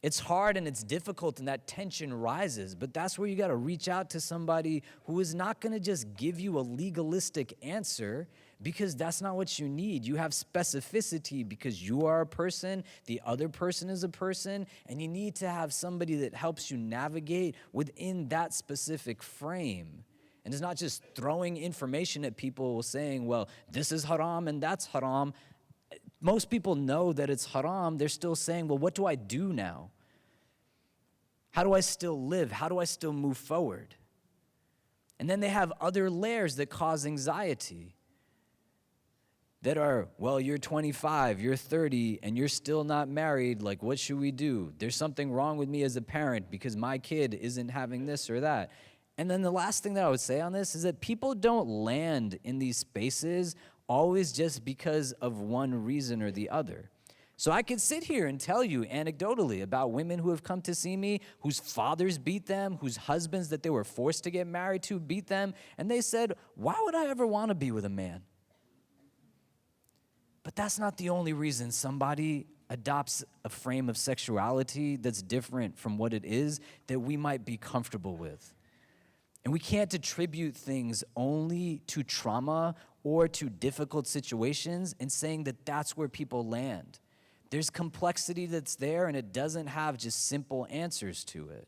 It's hard and it's difficult and that tension rises, but that's where you got to reach out to somebody who is not going to just give you a legalistic answer, because that's not what you need. You have specificity because you are a person, the other person is a person, and you need to have somebody that helps you navigate within that specific frame. And it's not just throwing information at people saying, well, this is haram and that's haram. Most people know that it's haram. They're still saying, well, what do I do now? How do I still live? How do I still move forward? And then they have other layers that cause anxiety that are, well, you're 25, you're 30, and you're still not married. Like, what should we do? There's something wrong with me as a parent because my kid isn't having this or that. And then the last thing that I would say on this is that people don't land in these spaces always just because of one reason or the other. So I could sit here and tell you anecdotally about women who have come to see me, whose fathers beat them, whose husbands that they were forced to get married to beat them, and they said, why would I ever want to be with a man? But that's not the only reason somebody adopts a frame of sexuality that's different from what it is that we might be comfortable with. And we can't attribute things only to trauma or to difficult situations and saying that that's where people land. There's complexity that's there, and it doesn't have just simple answers to it.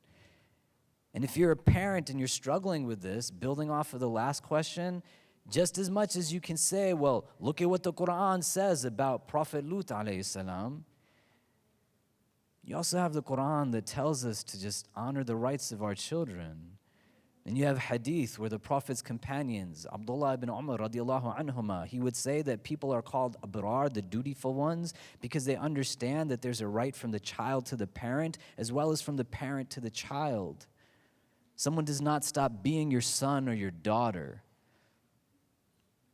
And if you're a parent and you're struggling with this, building off of the last question, just as much as you can say, well, look at what the Quran says about Prophet Lut alayhi salam, you also have the Quran that tells us to just honor the rights of our children. And you have hadith where the Prophet's companions, Abdullah ibn Umar radiallahu anhuma, he would say that people are called abrar, the dutiful ones, because they understand that there's a right from the child to the parent as well as from the parent to the child. Someone does not stop being your son or your daughter.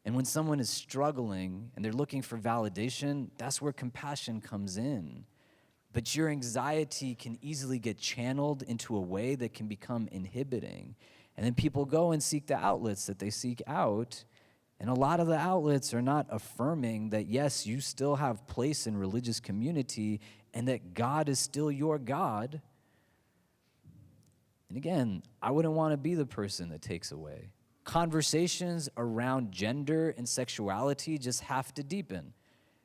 And when someone is struggling and they're looking for validation, that's where compassion comes in. But your anxiety can easily get channeled into a way that can become inhibiting. And then people go and seek the outlets that they seek out. And a lot of the outlets are not affirming that, yes, you still have place in religious community and that God is still your God. And again, I wouldn't want to be the person that takes away. Conversations around gender and sexuality just have to deepen.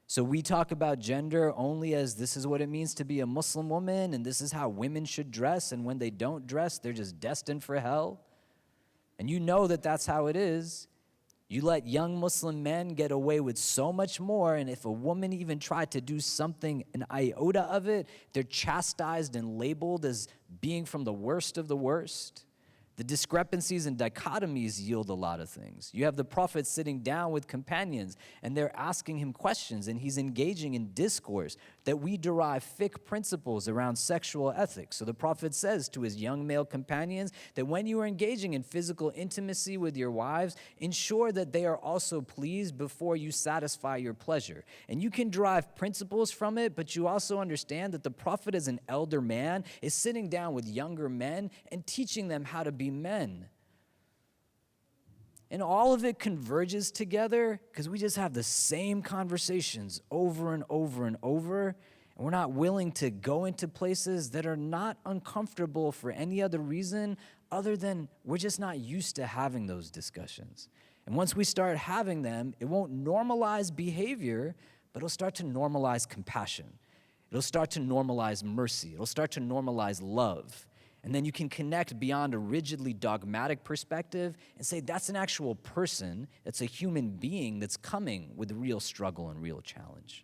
So we talk about gender only as this is what it means to be a Muslim woman and this is how women should dress, and when they don't dress, they're just destined for hell. And you know that that's how it is. You let young Muslim men get away with so much more, and if a woman even tried to do something, an iota of it, they're chastised and labeled as being from the worst of the worst. The discrepancies and dichotomies yield a lot of things. You have the Prophet sitting down with companions, and they're asking him questions, and he's engaging in discourse that we derive fiqh principles around sexual ethics. So the Prophet says to his young male companions that when you are engaging in physical intimacy with your wives, ensure that they are also pleased before you satisfy your pleasure. And you can derive principles from it, but you also understand that the Prophet, as an elder man, is sitting down with younger men and teaching them how to be men. And all of it converges together because we just have the same conversations over and over and over, and we're not willing to go into places that are not uncomfortable for any other reason other than we're just not used to having those discussions. And once we start having them, it won't normalize behavior, but it'll start to normalize compassion. It'll start to normalize mercy. It'll start to normalize love. And then you can connect beyond a rigidly dogmatic perspective and say that's an actual person, that's a human being that's coming with real struggle and real challenge.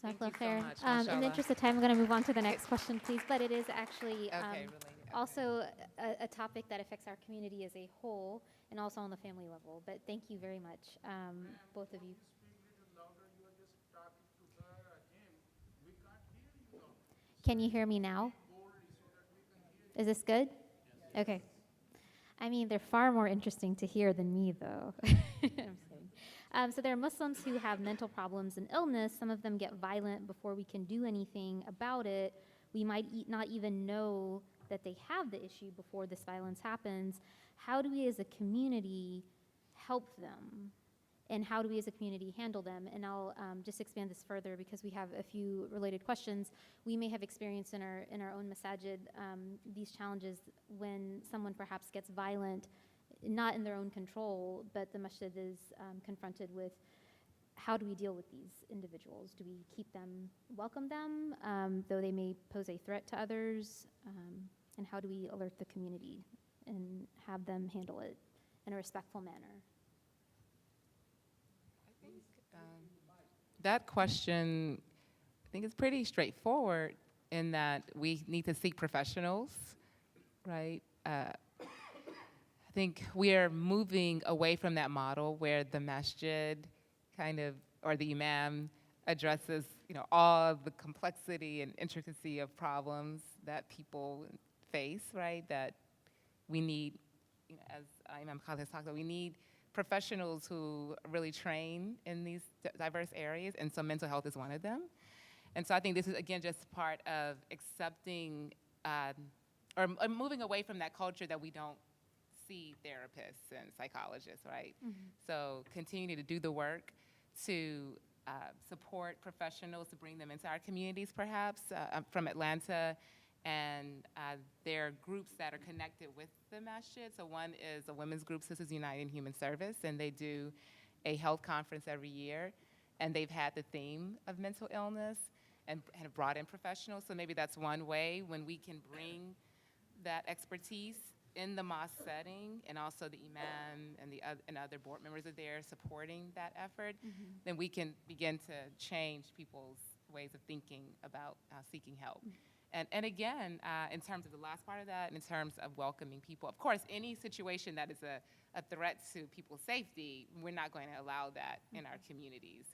Thank you so Fair. much, In the mashallah. interest of time, I'm going to move on to the next question, please. But it is actually Related. also a topic that affects our community as a whole and also on the family level. But thank you very much, both of you. Can you hear me now? Is this good? Okay. I mean, they're far more interesting to hear than me, though. I'm just kidding. So there are Muslims who have mental problems and illness. Some of them get violent before we can do anything about it. We might not even know that they have the issue before this violence happens. How do we as a community help them? And how do we as a community handle them? And I'll just expand this further because we have a few related questions. We may have experienced in our own masajid these challenges when someone perhaps gets violent, not in their own control, but the masjid is confronted with how do we deal with these individuals? Do we keep them, welcome them, though they may pose a threat to others? And how do we alert the community and have them handle it in a respectful manner? That question, I think, is pretty straightforward in that we need to seek professionals, right? I think we are moving away from that model where the masjid kind of, or the imam addresses, all the complexity and intricacy of problems that people face, right? That we need, as Imam Khalid has talked about, we need professionals who really train in these diverse areas, and so mental health is one of them. And so I think this is, again, just part of accepting or moving away from that culture that we don't see therapists and psychologists, right? Mm-hmm. So continuing to do the work to support professionals, to bring them into our communities, perhaps. I'm from Atlanta, And there are groups that are connected with the masjid. So one is a women's group, Sisters United in Human Service, and they do a health conference every year. And they've had the theme of mental illness and have brought in professionals. So maybe that's one way when we can bring that expertise in the mosque setting, and also the imam and other board members are there supporting that effort, then we can begin to change people's ways of thinking about seeking help. And again, in terms of the last part of that, in terms of welcoming people, of course, any situation that is a threat to people's safety, we're not going to allow that in our communities.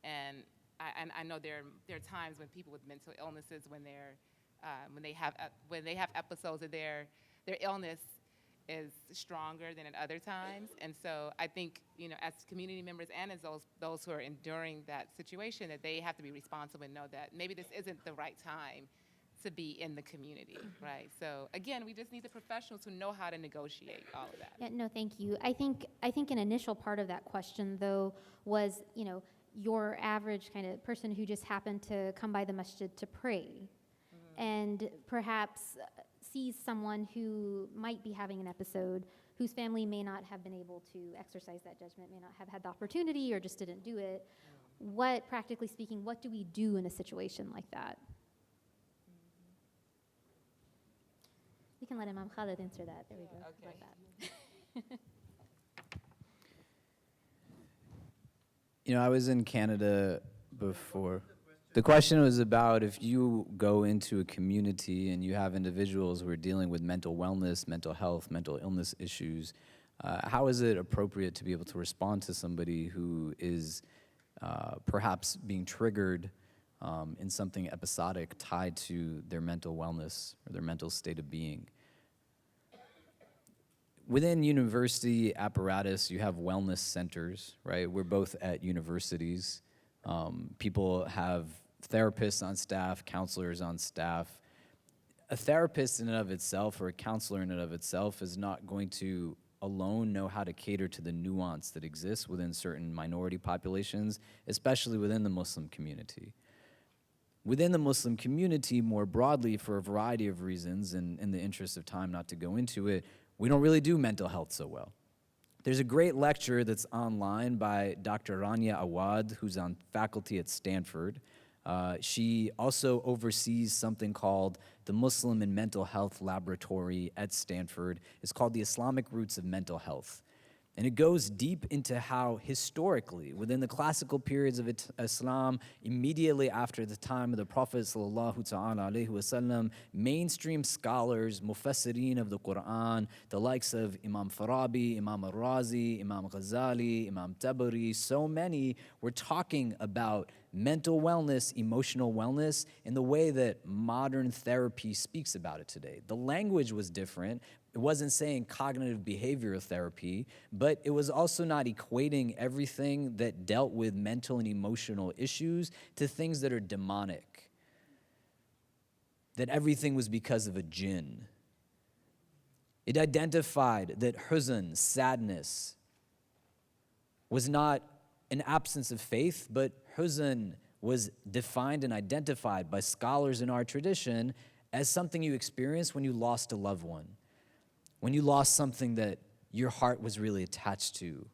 And I know there are times when people with mental illnesses, when they have episodes of their illness is stronger than at other times. And so I think, as community members and as those who are enduring that situation, that they have to be responsible and know that maybe this isn't the right time to be in the community, right? So again, we just need the professionals who know how to negotiate all of that. Yeah, no, thank you. I think an initial part of that question, though, was, your average kind of person who just happened to come by the masjid to pray, and perhaps sees someone who might be having an episode, whose family may not have been able to exercise that judgment, may not have had the opportunity, or just didn't do it. What, practically speaking, what do we do in a situation like that? We can let Imam Khalid answer that. There we go. Okay. Like that. I was in Canada before. The question was about if you go into a community and you have individuals who are dealing with mental wellness, mental health, mental illness issues, how is it appropriate to be able to respond to somebody who is perhaps being triggered in something episodic tied to their mental wellness or their mental state of being? Within university apparatus, you have wellness centers, right? We're both at universities. People have therapists on staff, counselors on staff. A therapist in and of itself, or a counselor in and of itself, is not going to alone know how to cater to the nuance that exists within certain minority populations, especially within the Muslim community. Within the Muslim community, more broadly, for a variety of reasons, and in the interest of time not to go into it, we don't really do mental health so well. There's a great lecture that's online by Dr. Rania Awad, who's on faculty at Stanford. She also oversees something called the Muslim and Mental Health Laboratory at Stanford. It's called the Islamic Roots of Mental Health. And it goes deep into how historically, within the classical periods of Islam, immediately after the time of the Prophet ﷺ, mainstream scholars, mufassirin of the Quran, the likes of Imam Farabi, Imam al-Razi, Imam Ghazali, Imam Tabari, so many were talking about mental wellness, emotional wellness, in the way that modern therapy speaks about it today. The language was different. It wasn't saying cognitive behavioral therapy, but it was also not equating everything that dealt with mental and emotional issues to things that are demonic. That everything was because of a jinn. It identified that huzn, sadness, was not an absence of faith, but huzn was defined and identified by scholars in our tradition as something you experienced when you lost a loved one, when you lost something that your heart was really attached to.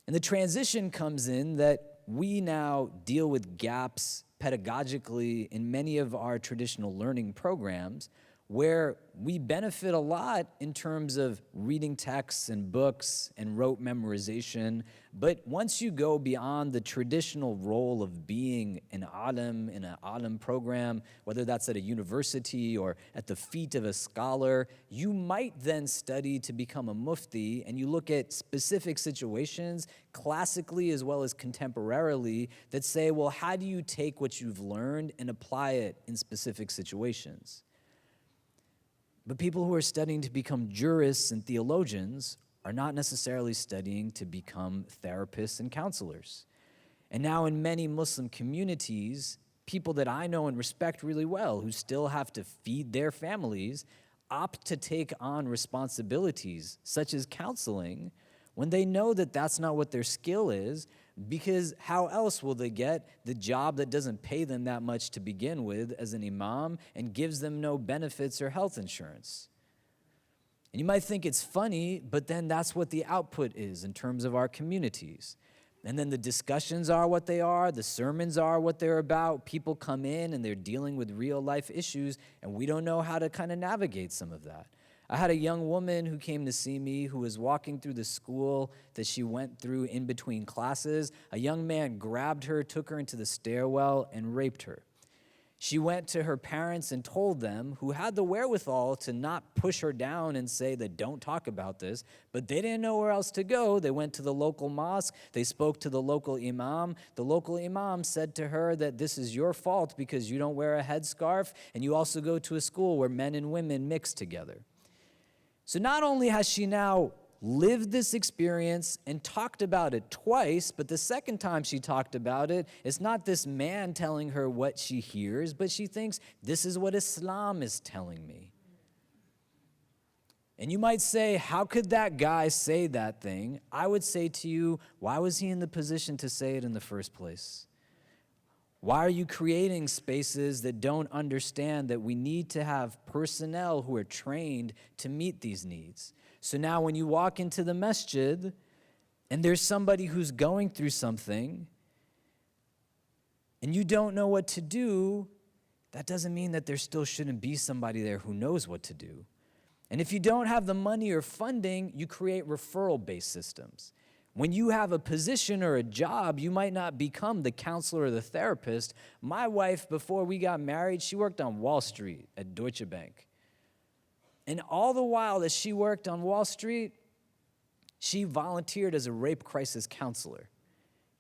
And the transition comes in that we now deal with gaps pedagogically in many of our traditional learning programs, where we benefit a lot in terms of reading texts and books and rote memorization. But once you go beyond the traditional role of being an alim in an alim program, whether that's at a university or at the feet of a scholar, you might then study to become a mufti, and you look at specific situations, classically as well as contemporarily, that say, well, how do you take what you've learned and apply it in specific situations? But people who are studying to become jurists and theologians are not necessarily studying to become therapists and counselors. And now in many Muslim communities, people that I know and respect really well, who still have to feed their families, opt to take on responsibilities such as counseling, when they know that that's not what their skill is, because how else will they get the job that doesn't pay them that much to begin with as an imam and gives them no benefits or health insurance? And you might think it's funny, but then that's what the output is in terms of our communities. And then the discussions are what they are, the sermons are what they're about. People come in and they're dealing with real life issues, and we don't know how to kind of navigate some of that. I had a young woman who came to see me who was walking through the school that she went through in between classes. A young man grabbed her, took her into the stairwell, and raped her. She went to her parents and told them, who had the wherewithal to not push her down and say that don't talk about this, but they didn't know where else to go. They went to the local mosque. They spoke to the local imam. The local imam said to her that this is your fault because you don't wear a headscarf, and you also go to a school where men and women mix together. So not only has she now lived this experience and talked about it twice, but the second time she talked about it, it's not this man telling her what she hears, but she thinks, this is what Islam is telling me. And you might say, how could that guy say that thing? I would say to you, why was he in the position to say it in the first place? Why are you creating spaces that don't understand that we need to have personnel who are trained to meet these needs? So now when you walk into the masjid and there's somebody who's going through something and you don't know what to do, that doesn't mean that there still shouldn't be somebody there who knows what to do. And if you don't have the money or funding, you create referral-based systems. When you have a position or a job, you might not become the counselor or the therapist. My wife, before we got married, she worked on Wall Street at Deutsche Bank. And all the while that she worked on Wall Street, she volunteered as a rape crisis counselor.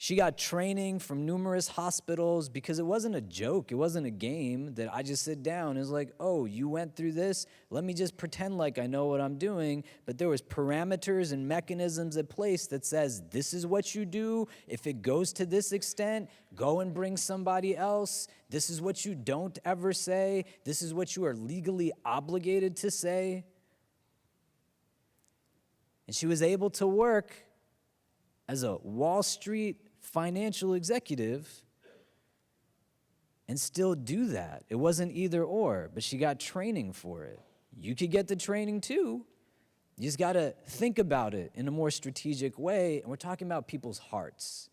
She got training from numerous hospitals because it wasn't a joke. It wasn't a game that I just sit down and it's like, oh, you went through this? Let me just pretend like I know what I'm doing. But there was parameters and mechanisms at place that says, this is what you do. If it goes to this extent, go and bring somebody else. This is what you don't ever say. This is what you are legally obligated to say. And she was able to work as a Wall Street financial executive and still do that. It wasn't either or, but she got training for it. You could get the training too. You just got to think about it in a more strategic way, and we're talking about people's hearts.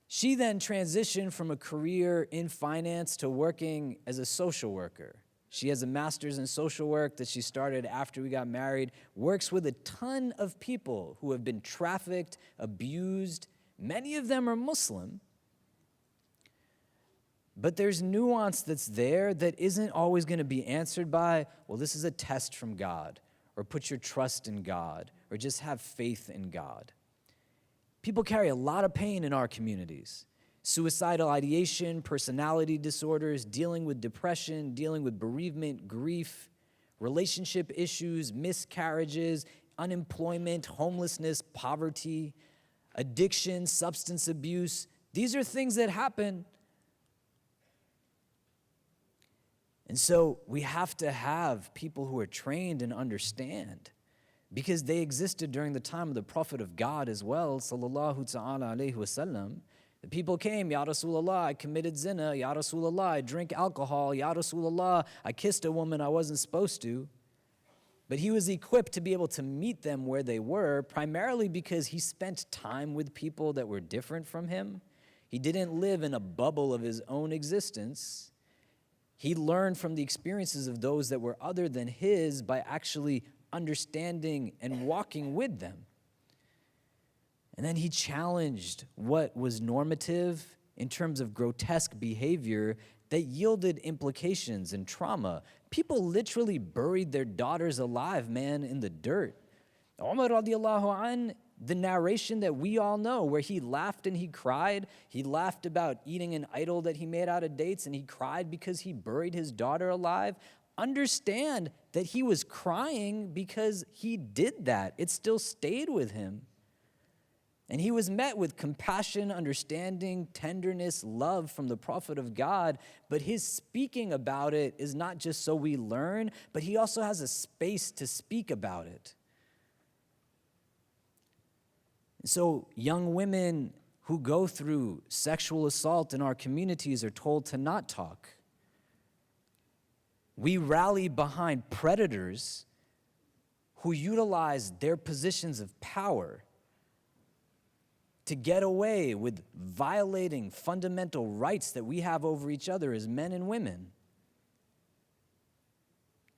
She then transitioned from a career in finance to working as a social worker. She has a master's in social work that she started after we got married, works with a ton of people who have been trafficked, abused. Many of them are Muslim. But there's nuance that's there that isn't always going to be answered by, well, this is a test from God, or put your trust in God, or just have faith in God. People carry a lot of pain in our communities. Suicidal ideation, personality disorders, dealing with depression, dealing with bereavement, grief, relationship issues, miscarriages, unemployment, homelessness, poverty, addiction, substance abuse. These are things that happen. And so we have to have people who are trained and understand, because they existed during the time of the Prophet of God as well, sallallahu ta'ala alayhi wasallam. The people came, Ya Rasulullah, I committed zina, Ya Rasulullah, I drink alcohol, Ya Rasulullah, I kissed a woman I wasn't supposed to. But he was equipped to be able to meet them where they were, primarily because he spent time with people that were different from him. He didn't live in a bubble of his own existence. He learned from the experiences of those that were other than his by actually understanding and walking with them. And then he challenged what was normative in terms of grotesque behavior that yielded implications and trauma. People literally buried their daughters alive, man, in the dirt. Umar radiallahu an, the narration that we all know, where he laughed and he cried. He laughed about eating an idol that he made out of dates, and he cried because he buried his daughter alive. Understand that he was crying because he did that. It still stayed with him. And he was met with compassion, understanding, tenderness, love from the Prophet of God. But his speaking about it is not just so we learn, but he also has a space to speak about it. So young women who go through sexual assault in our communities are told to not talk. We rally behind predators who utilize their positions of power to get away with violating fundamental rights that we have over each other as men and women.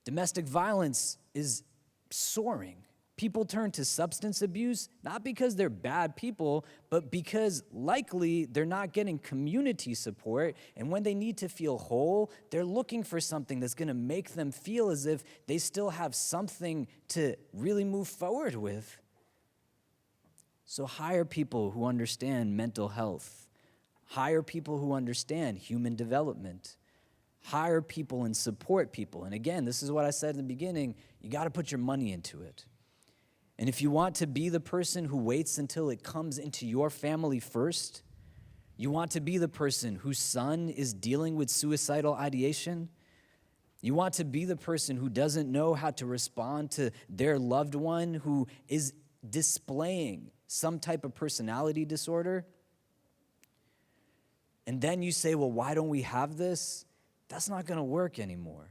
Domestic violence is soaring. People turn to substance abuse, not because they're bad people, but because likely they're not getting community support, and when they need to feel whole, they're looking for something that's gonna make them feel as if they still have something to really move forward with. So hire people who understand mental health. Hire people who understand human development. Hire people and support people. And again, this is what I said in the beginning, you gotta put your money into it. And if you want to be the person who waits until it comes into your family first, you want to be the person whose son is dealing with suicidal ideation, you want to be the person who doesn't know how to respond to their loved one who is displaying some type of personality disorder, and then you say, well, why don't we have this? That's not gonna work anymore.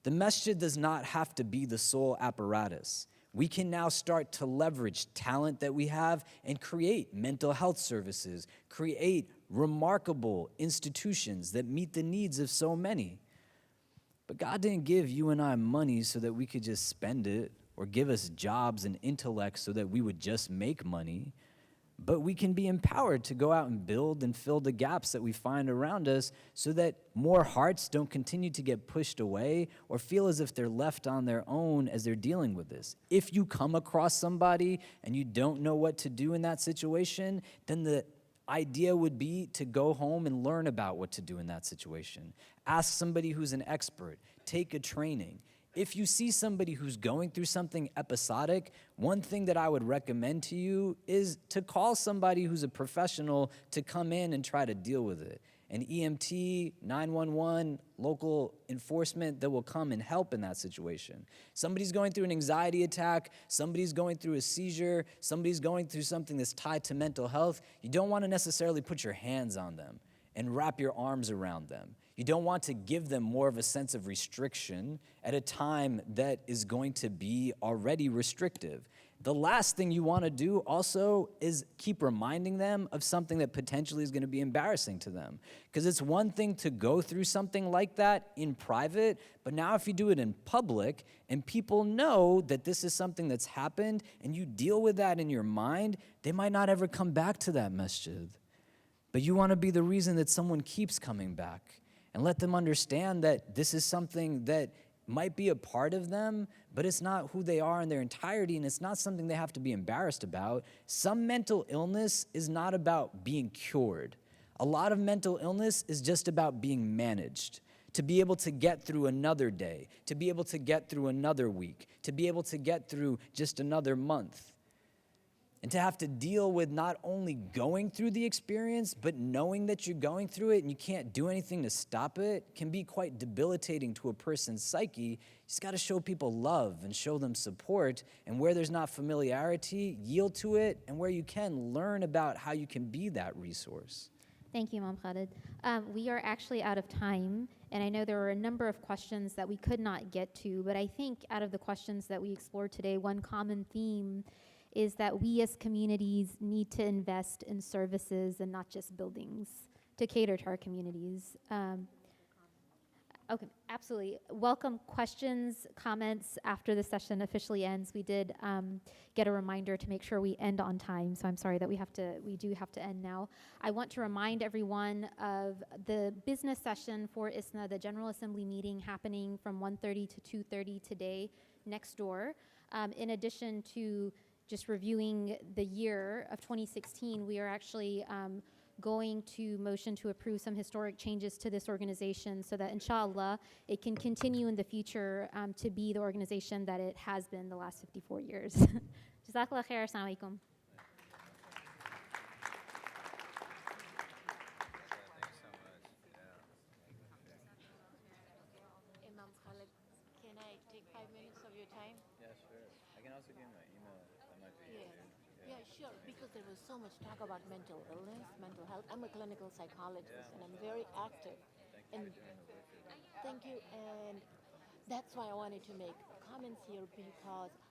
The masjid does not have to be the sole apparatus. We can now start to leverage talent that we have and create mental health services, create remarkable institutions that meet the needs of so many. But God didn't give you and I money so that we could just spend it, or give us jobs and intellect so that we would just make money. But we can be empowered to go out and build and fill the gaps that we find around us so that more hearts don't continue to get pushed away or feel as if they're left on their own as they're dealing with this. If you come across somebody and you don't know what to do in that situation, then the idea would be to go home and learn about what to do in that situation. Ask somebody who's an expert. Take a training. If you see somebody who's going through something episodic, one thing that I would recommend to you is to call somebody who's a professional to come in and try to deal with it. An EMT, 911, local enforcement that will come and help in that situation. Somebody's going through an anxiety attack, somebody's going through a seizure, somebody's going through something that's tied to mental health. You don't want to necessarily put your hands on them and wrap your arms around them. You don't want to give them more of a sense of restriction at a time that is going to be already restrictive. The last thing you want to do also is keep reminding them of something that potentially is going to be embarrassing to them. Because it's one thing to go through something like that in private, but now if you do it in public and people know that this is something that's happened and you deal with that in your mind, they might not ever come back to that masjid. But you want to be the reason that someone keeps coming back. And let them understand that this is something that might be a part of them, but it's not who they are in their entirety, and it's not something they have to be embarrassed about. Some mental illness is not about being cured. A lot of mental illness is just about being managed, to be able to get through another day, to be able to get through another week, to be able to get through just another month. And to have to deal with not only going through the experience, but knowing that you're going through it and you can't do anything to stop it can be quite debilitating to a person's psyche. You just gotta show people love and show them support. And where there's not familiarity, yield to it. And where you can, learn about how you can be that resource. Thank you, Imam Khalid. We are actually out of time, and I know there were a number of questions that we could not get to, but I think out of the questions that we explored today, one common theme is that we as communities need to invest in services and not just buildings to cater to our communities. Okay, absolutely. Welcome questions, comments after the session officially ends. We did get a reminder to make sure we end on time, so I'm sorry that we do have to end now. I want to remind everyone of the business session for ISNA, the General Assembly meeting happening from 1:30 to 2:30 today next door. In addition to just reviewing the year of 2016, we are actually going to motion to approve some historic changes to this organization so that inshallah it can continue in the future to be the organization that it has been the last 54 years. Jazakallah khair, assalamu alaikum. Imam Khalid, can I take 5 minutes of your time? Yeah, sure. I can also give you my email. That might be easier. Yeah, sure, because there was so much talk about mental illness, mental health. I'm a clinical psychologist and I'm very active. And thank you. And that's why I wanted to make comments here because